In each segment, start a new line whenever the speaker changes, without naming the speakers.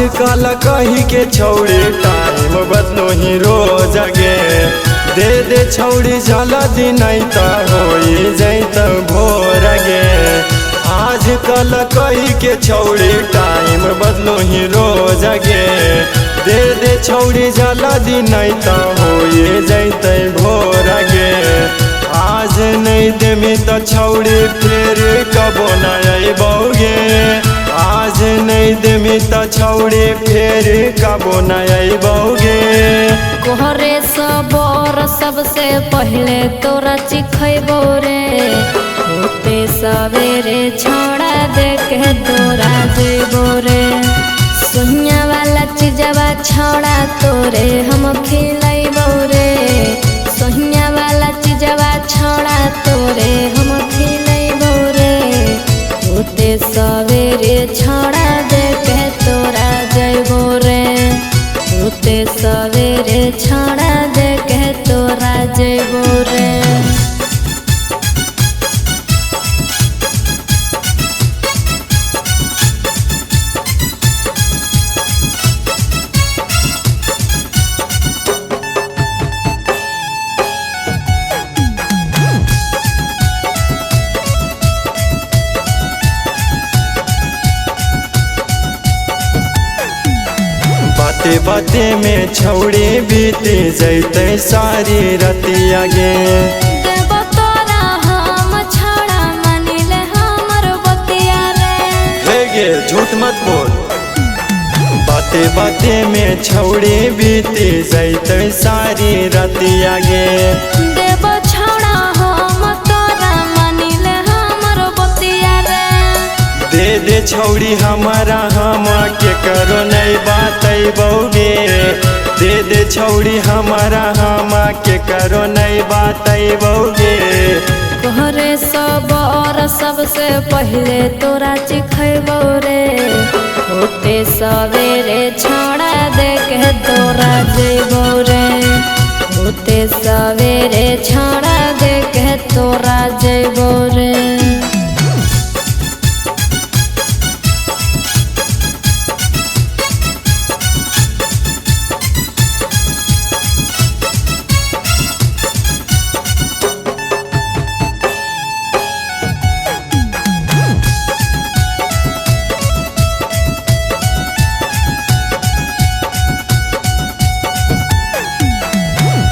आजकल कही के छौड़ी टाइम बदलो ही रोज गे दे दे छौड़ी जल्दी नहीं तो हो जैत भोर गे। आजकल कही के छौड़ी टाइम बदलो ही रोज गे दे दे छौड़ी जल्दी नहीं तो हो जैत भोर गे। आज नहीं देमी तो छौड़ी फिर कबो न अबोगे। आज नहीं देमी तो छौड़ी फिर कबो न अबोगे।
कोहरे सबर सबसे पहले तोरा चिखैबो रे होते सवेरे छोड़ा देखे तोरा जेबो रे। सोनिया वाला चीजवा छोड़ा तोरे हम खिलैबो रे। सोनिया वाला चीजवा छोड़ा तोरे हम खिलैबो रे। होते सवेरे छोड़ा देखे तोरा जेबो रे। होते सवेरे छोड़ा देखे तोरा जेबो रे।
बाते बाते में छौड़ी बीते जैते सारी रतिया गे।
देबो तोरा हम छोड़ा मानिले हमर बतिया रे।
हे गे झूठ मत बोल। बाते बाते में छौड़ी बीते जैते सारी रतिया गे।
देबो छोड़ा हम तोरा मानिले हमर बतिया रे।
दे दे छौड़ी हमारा हम के करो नहीं बतैबोगे। दे दे छौड़ी हमारा हम के करो नहीं बतैबोगे।
कोहरे सबर सबसे पहले तोरा चिखैबो रे होते सवेरे छोड़ा देखे तोरा जेबो रे। होते सवेरे छोड़ा देखे तोरा जेबो रे।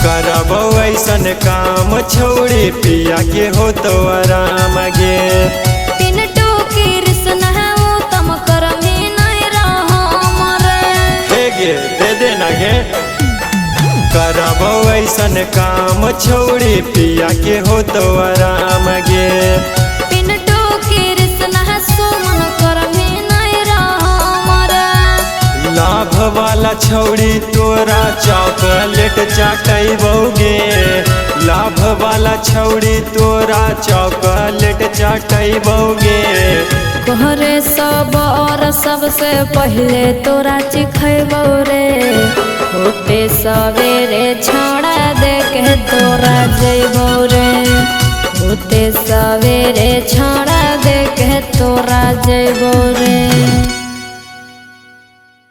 करबो ऐसन काम छौड़ी पिया के हो तो आराम गे।
पिनटू की रिश्ना है वो तम करमी नहीं रहो मरे।
हे गे दे दे ना गे। करबो ऐसन काम छौड़ी पिया के हो तो आराम गे।
पिनटू की रिश्ना है सुमन करमी नहीं रहो मरे।
लाभ वाला छौड़ी तोरा चॉकलेट चाटैबोगे। लाभ वाला छौड़ी तोरा चॉकलेट चाटैबोगे।
कोहरे सबर सबसे पहले तोरा चिखैबो रे होते सवेरे छोड़ा देखे तोरा जेबो रे। होते सवेरे छोड़ा देखे तोरा जेबो रे।